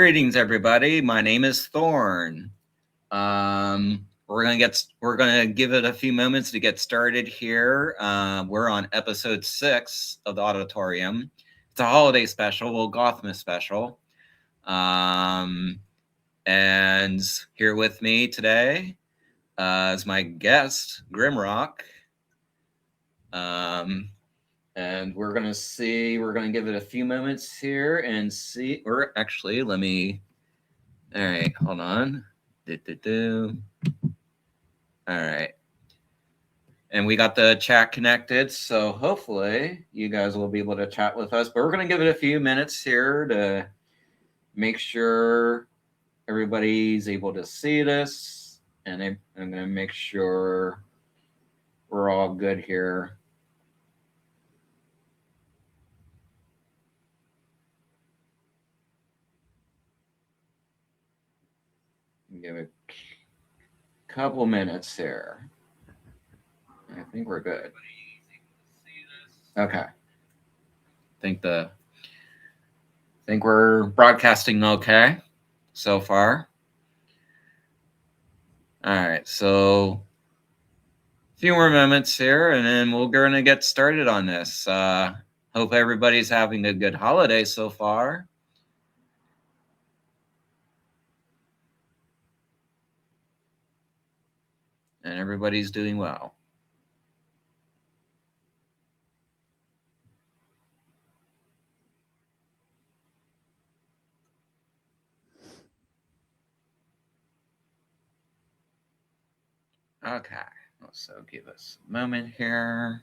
Greetings, everybody. My name is Thorn. We're gonna give it a few moments to get started here. We're on episode 6 of the Odditorium. It's a holiday special, Gothmas special. And here with me today is my guest, GrimRock. And we're gonna give it a few moments here and see, or actually, all right, hold on. All right. And we got the chat connected, so hopefully you guys will be able to chat with us. But we're gonna give it a few minutes here to make sure everybody's able to see this. And I'm gonna make sure we're all good here. Give it a couple minutes here. I think we're good. Okay. Think we're broadcasting okay so far. All right, so a few more moments here, and then we're going to get started on this. Hope everybody's having a good holiday so far. And everybody's doing well. Okay, so give us a moment here.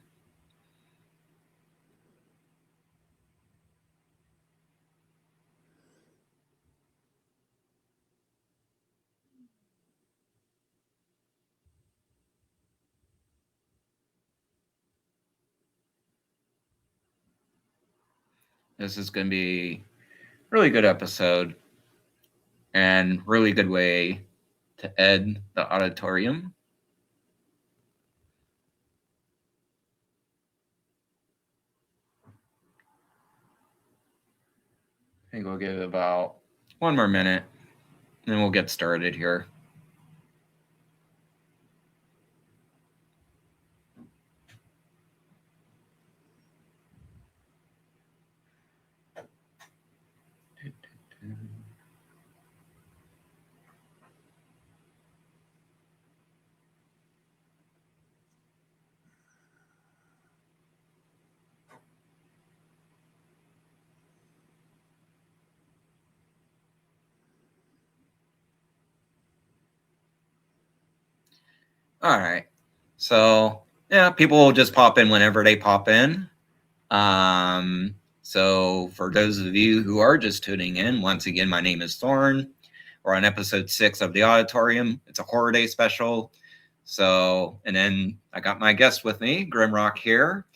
This is going to be a really good episode and really good way to end the Odditorium. I think we'll give it about one more minute, and then we'll get started here. All right. So, yeah, people will just pop in whenever they pop in. So for those of you who are just tuning in, once again, my name is Thorn. We're on episode 6 of the Odditorium. It's a horror day special. So, and then I got my guest with me, GrimRock here.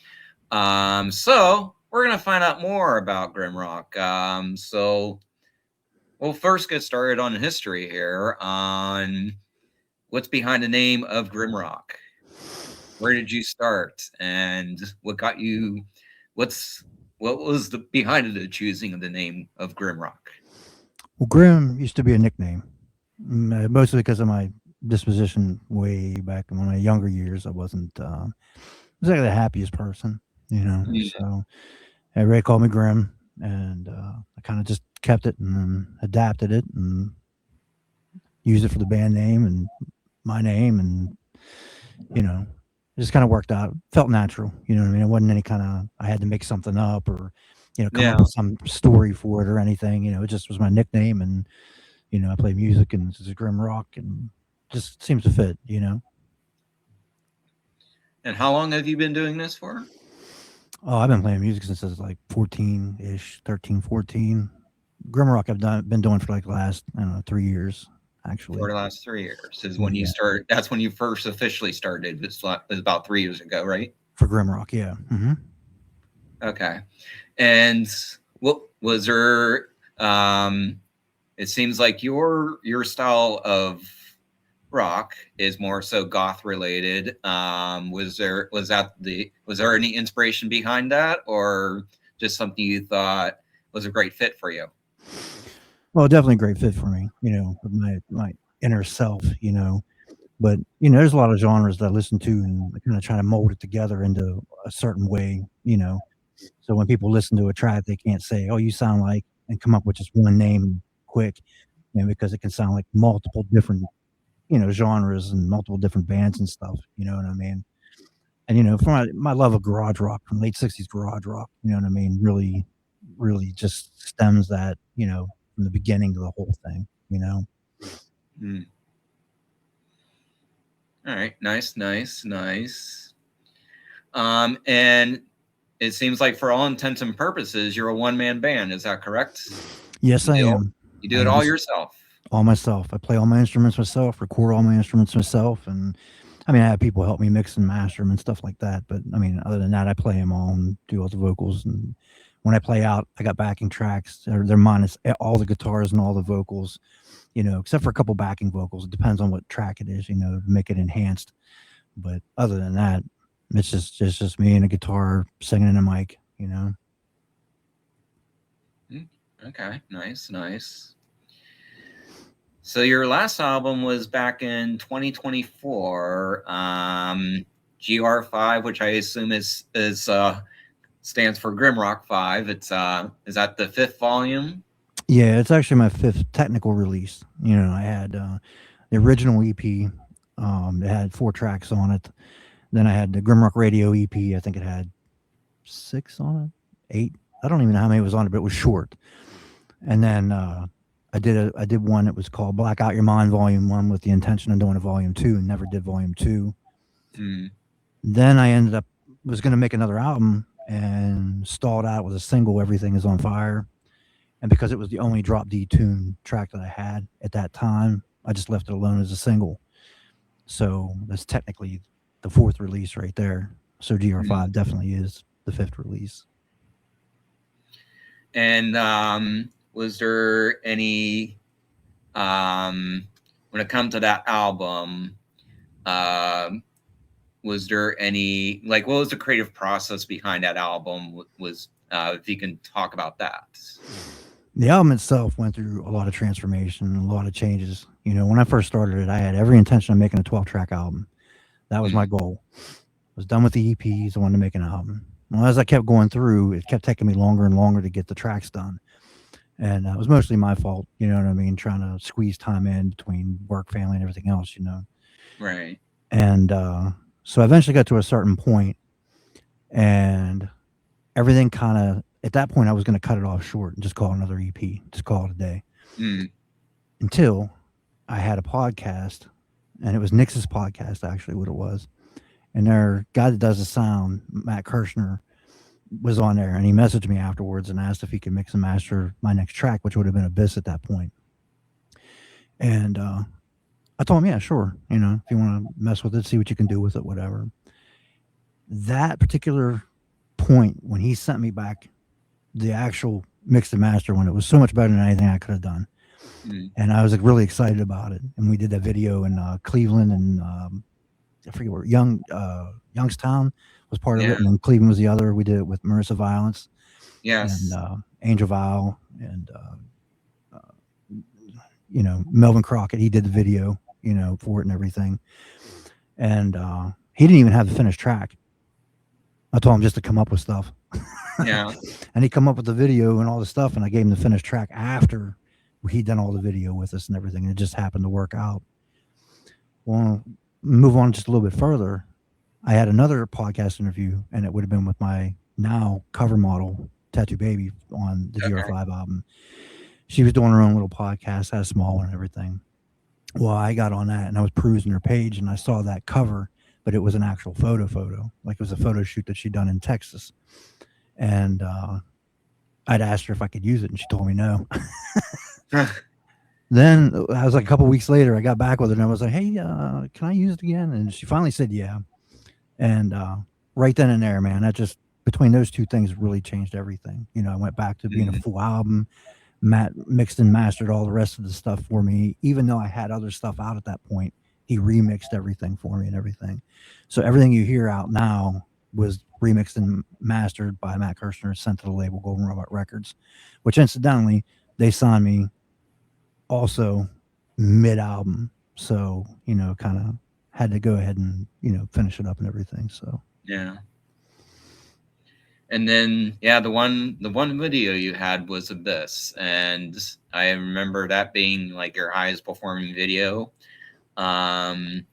So we're going to find out more about GrimRock. So we'll first get started on history here on what's behind the name of GrimRock. Where did you start, and what got you? What was the behind the choosing of the name of GrimRock? Well, Grim used to be a nickname, mostly because of my disposition way back in my younger years. I wasn't exactly the happiest person, you know. Yeah. So everybody called me Grim, and I kind of just kept it and then adapted it and used it for the band name and my name, and you know, it just kind of worked out. Felt natural, you know what I mean? It wasn't any kind of I had to make something up or come up with some story for it or anything. You know, it just was my nickname, and I play music and it's grim rock and just seems to fit, And how long have you been doing this for? Oh, I've been playing music since I was like 14-ish, 13, 14. Grim rock I've been doing for like the last, I don't know, 3 years, actually. For the last 3 years is when you start. That's when you first officially started. It's about 3 years ago, right? For grim rock, yeah. Mm-hmm. Okay. And what was there? It seems like your style of rock is more so goth related. Was there any inspiration behind that, or just something you thought was a great fit for you? Well, definitely a great fit for me, with my inner self, But, there's a lot of genres that I listen to and I kinda try to mold it together into a certain way, So when people listen to a track, they can't say, "Oh, you sound like," and come up with just one name quick, because it can sound like multiple different, genres and multiple different bands and stuff, you know what I mean? And, for my love of garage rock, from late '60s garage rock, you know what I mean, really, really just stems that, from the beginning of the whole thing. Mm. All right, nice, nice, nice. And it seems like for all intents and purposes, you're a one-man band. Is that correct? Yes, You I do am. you do I it am all just yourself. all myself. I play all my instruments myself, record all my instruments myself, and I mean, I have people help me mix and master them and stuff like that. But I mean, other than that, I play them all and do all the vocals. And when I play out, I got backing tracks. They're minus all the guitars and all the vocals, except for a couple backing vocals. It depends on what track it is, to make it enhanced. But other than that, it's just me and a guitar singing in a mic. Mm, okay, nice, nice. So your last album was back in 2024. GR5, which I assume is stands for GrimRock 5. It's is that the fifth volume? Yeah, it's actually my fifth technical release. I had the original EP. It had 4 tracks on it. Then I had the GrimRock Radio EP. I think it had 6 on it, 8. I don't even know how many was on it, but it was short. And then I did one that was called Black Out Your Mind Volume 1 with the intention of doing a Volume 2 and never did Volume 2. Mm. Then I ended up was going to make another album and stalled out with a single, Everything Is on Fire. And because it was the only drop D tune track that I had at that time, I just left it alone as a single. So that's technically the fourth release right there. So Mm. GR5 definitely is the fifth release. And was there any when it comes to that album? Was there any what was the creative process behind that album? Was if you can talk about that? The album itself went through a lot of transformation, a lot of changes. When I first started it, I had every intention of making a 12-track album. That was my Mm. goal. I was done with the EPs. I wanted to make an album. Well, as I kept going through, it kept taking me longer and longer to get the tracks done. And it was mostly my fault, you know what I mean? Trying to squeeze time in between work, family, and everything else. Right. And so I eventually got to a certain point, and everything kind of, at that point, I was going to cut it off short and just call it another EP, just call it a day. Mm. Until I had a podcast, and it was Nix's podcast, actually, what it was. And their guy that does the sound, Matt Kirshner, was on there, and he messaged me afterwards and asked if he could mix and master my next track, which would have been Abyss at that point. And I told him, yeah, sure. If you want to mess with it, see what you can do with it, whatever. That particular point when he sent me back the actual mix and master one, it was so much better than anything I could have done. Mm. And I was really excited about it. And we did that video in Cleveland and I forget where Youngstown was part of Yeah. it, and then Cleveland was the other. We did it with Marissa Violence Yes. and Angel Val and Melvin Crockett. He did the video, for it and everything. And he didn't even have the finished track. I told him just to come up with stuff. Yeah. And he come up with the video and all the stuff, and I gave him the finished track after he'd done all the video with us and everything. And it just happened to work out. Well, move on just a little bit further. I had another podcast interview, and it would have been with my now cover model, Tattoo Baby, on the Okay. GR5 album. She was doing her own little podcast, had a small one and everything. Well, I got on that, and I was perusing her page, and I saw that cover, but it was an actual photo. Like it was a photo shoot that she'd done in Texas. And I'd asked her if I could use it, and she told me no. Then I was like a couple weeks later, I got back with her, and I was like, hey, can I use it again? And she finally said, yeah. And right then and there, man, that just, between those two things, really changed everything. I went back to being a full album. Matt mixed and mastered all the rest of the stuff for me. Even though I had other stuff out at that point, he remixed everything for me and everything. So everything you hear out now was remixed and mastered by Matt Kirshner, sent to the label Golden Robot Records, which incidentally, they signed me also mid album. So, kind of had to go ahead and, finish it up and everything. So, Yeah. And then yeah, the one video you had was Abyss, and I remember that being like your highest performing video. Um,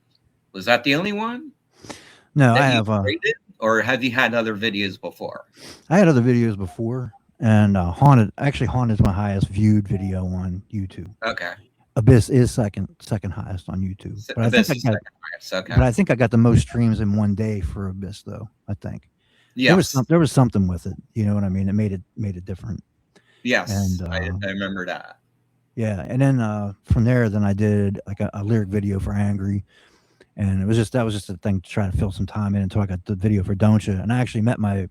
was that the only one no, that you rated, or have you had other videos before? I had other videos before, and Haunted is my highest viewed video on YouTube. Okay. Abyss is second highest on YouTube, but I think Abyss is second highest. Okay. I got the most streams in one day for Abyss, though. I think Yes. there was something with it. You know what I mean? It made it different. And Yes. I remember that. yeah, and then from there, then I did like a lyric video for Angry, and that was just a thing to try to fill some time in until I got the video for Don't Ya. And I actually met my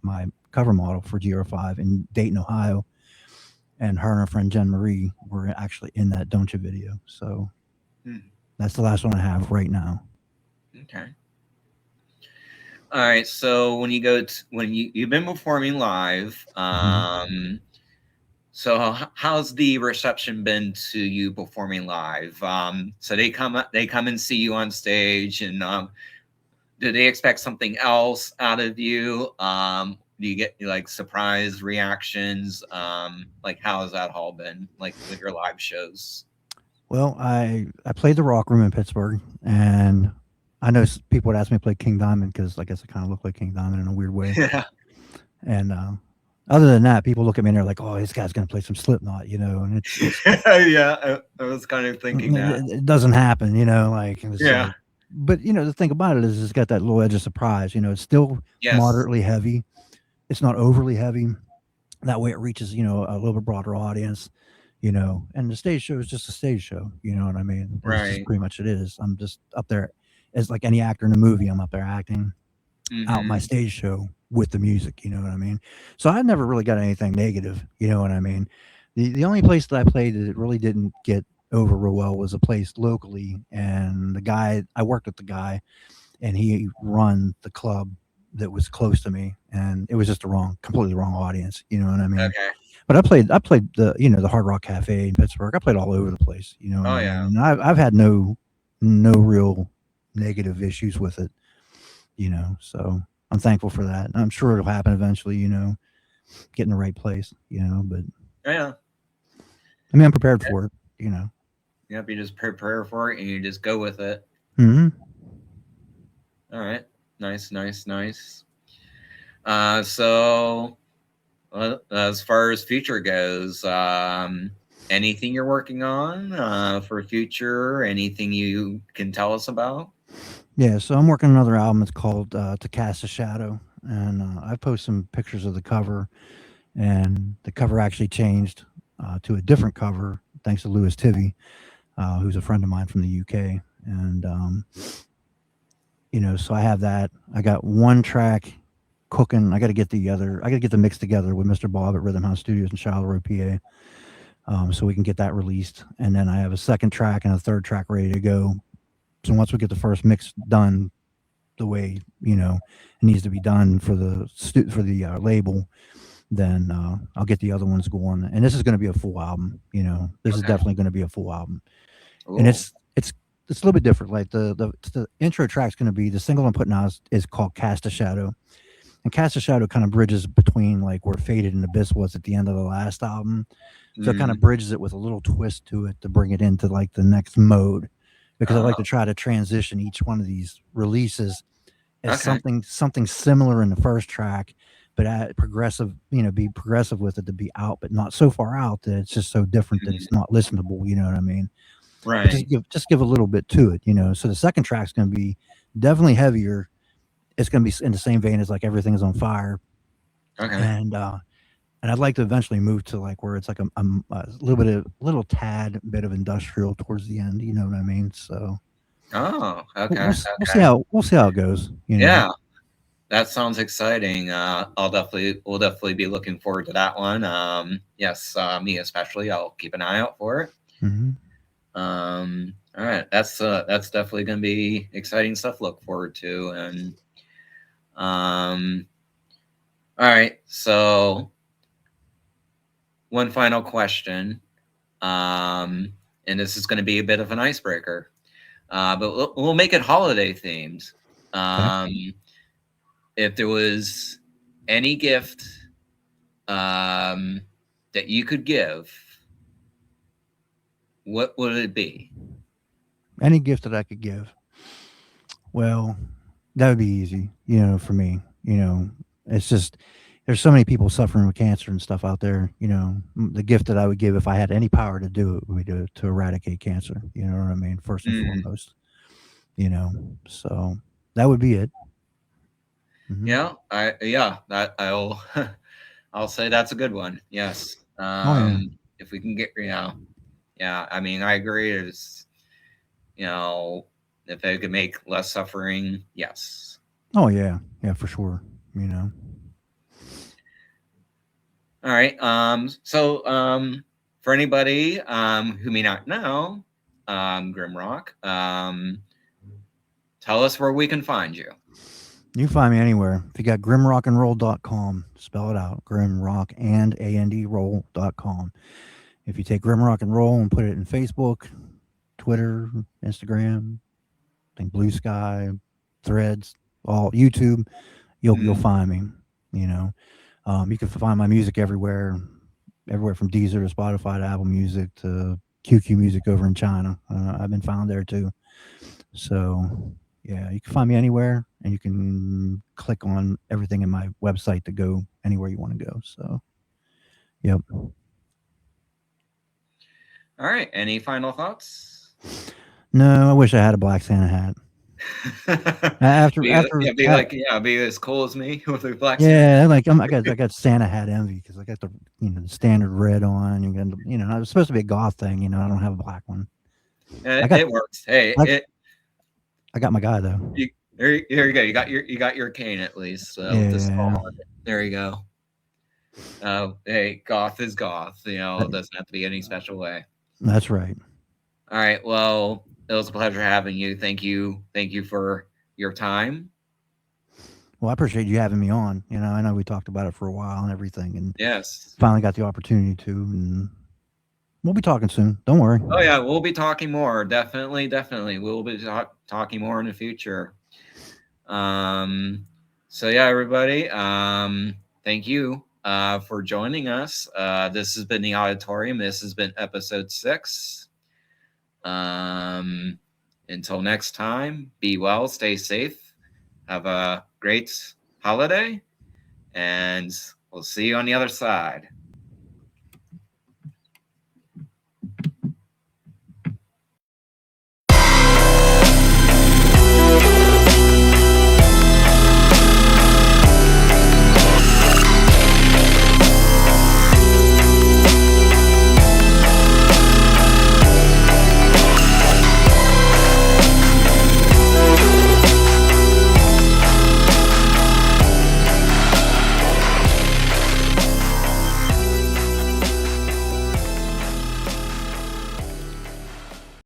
cover model for GR5 in Dayton, Ohio, and her and her friend Jen Marie were actually in that Don't Ya video. So Hmm. that's the last one I have right now. Okay. All right. So when you've been performing live, so how's the reception been to you performing live? So they come and see you on stage, and do they expect something else out of you? Do you get like surprise reactions? Like how has that all been like with your live shows? Well, I played the Rock Room in Pittsburgh, and I know people would ask me to play King Diamond because I guess I kind of look like King Diamond in a weird way. Yeah. And other than that, people look at me and they're like, "Oh, this guy's going to play some Slipknot," and it's Yeah. I was kind of thinking that. it doesn't happen, like it was Yeah. but the thing about it is it's got that little edge of surprise. It's still Yes. moderately heavy. It's not overly heavy. That way, it reaches a little bit broader audience. And the stage show is just a stage show. You know what I mean? It's just Right. pretty much it is. I'm just up there as like any actor in a movie. I'm up there acting out my Mm-hmm. stage show with the music. You know what I mean? So I never really got anything negative. You know what I mean? The only place that I played that it really didn't get over real well was a place locally, and the guy I worked with the guy, and he run the club that was close to me, and it was just completely wrong audience. You know what I mean? Okay. But I played the Hard Rock Cafe in Pittsburgh. I played all over the place. You know what Oh I mean? yeah. And I've had no real negative issues with it. So I'm thankful for that. And I'm sure it'll happen eventually. Get in the right place. But Yeah. I mean, I'm prepared for it. Yep. You just prepare for it and you just go with it. Hmm. All right. Nice. Nice. Nice. So well, as far as future goes, anything you're working on for future? Anything you can tell us about? Yeah. So I'm working on another album. It's called "To Cast a Shadow," and I post some pictures of the cover, and the cover actually changed to a different cover thanks to Louis Tivy, who's a friend of mine from the UK. And so I have that. I got one track cooking. I got to get the mix together with Mr. Bob at Rhythm House Studios in Charleroi, PA. So we can get that released, and then I have a second track and a third track ready to go. So once we get the first mix done, the way it needs to be done for the label, then I'll get the other ones going. And this is going to be a full album. This is Okay. definitely going to be a full album, and Cool. it's a little bit different. Like the intro track's going to be the single I'm putting out is called Cast a Shadow, and Cast a Shadow kind of bridges between like where Faded and Abyss was at the end of the last album. So it kind of Mm. bridges it with a little twist to it to bring it into like the next mode, because I like to Oh, try to transition each one of these releases as okay. something similar in the first track, but add progressive, be progressive with it to be out, but not so far out that it's just so different that Mhm. it's not listenable. You know what I mean? But Right. just give a little bit to it. So the second track's going to be definitely heavier. It's going to be in the same vein as like Everything Is on Fire, Okay. and I'd like to eventually move to like where it's like a little tad bit of industrial towards the end. You know what I mean? So Oh, okay. Okay. we'll see how it goes. Yeah, that sounds exciting. We'll definitely be looking forward to that one. Yes, me especially. I'll keep an eye out for it. Hmm. All right, that's definitely going to be exciting stuff to look forward to. And all right, so one final question. Um, and this is going to be a bit of an icebreaker, but we'll make it holiday themed. If there was any gift that you could give, what would it be? Any gift that I could give. Well, that would be easy, for me. It's just there's so many people suffering with cancer and stuff out there. The gift that I would give if I had any power to do it would be to eradicate cancer. You know what I mean? First and foremost. So that would be it. Mm-hmm. I'll I'll say that's a good one. Yes. If we can get, I mean, I agree. It's, if they could make less suffering, yes. Oh yeah, for sure. All right. So for anybody who may not know, GrimRock, tell us where we can find you. You can find me anywhere. If you got grimrockandroll.com, spell it out, grimrockandroll.com. If you take GrimRock and Roll and put it in Facebook, Twitter, Instagram, I think Blue Sky, Threads, all YouTube, you'll find me. You can find my music everywhere from Deezer to Spotify to Apple Music to QQ Music over in China. I've been found there too. So yeah, you can find me anywhere, and you can click on everything in my website to go anywhere you want to go. So, yep. All right. Any final thoughts? No, I wish I had a black Santa hat. Be as cool as me with a black. Yeah, I got Santa hat envy because I got the the standard red on. You got it was supposed to be a goth thing. I don't have a black one. It works. Hey, I got my guy though. Here you go. You got your cane at least. So there you go. Hey, goth is goth. It doesn't have to be any special way. That's right. All right. Well, it was a pleasure having you. Thank you for your time. Well, I appreciate you having me on. I know we talked about it for a while and everything, and yes, finally got the opportunity to. And we'll be talking soon. Don't worry. Oh yeah, we'll be talking more. Definitely. We'll be talking more in the future. So yeah, everybody. Thank you for joining us. This has been the Odditorium. This has been episode 6. Until next time, be well, stay safe, have a great holiday, and we'll see you on the other side.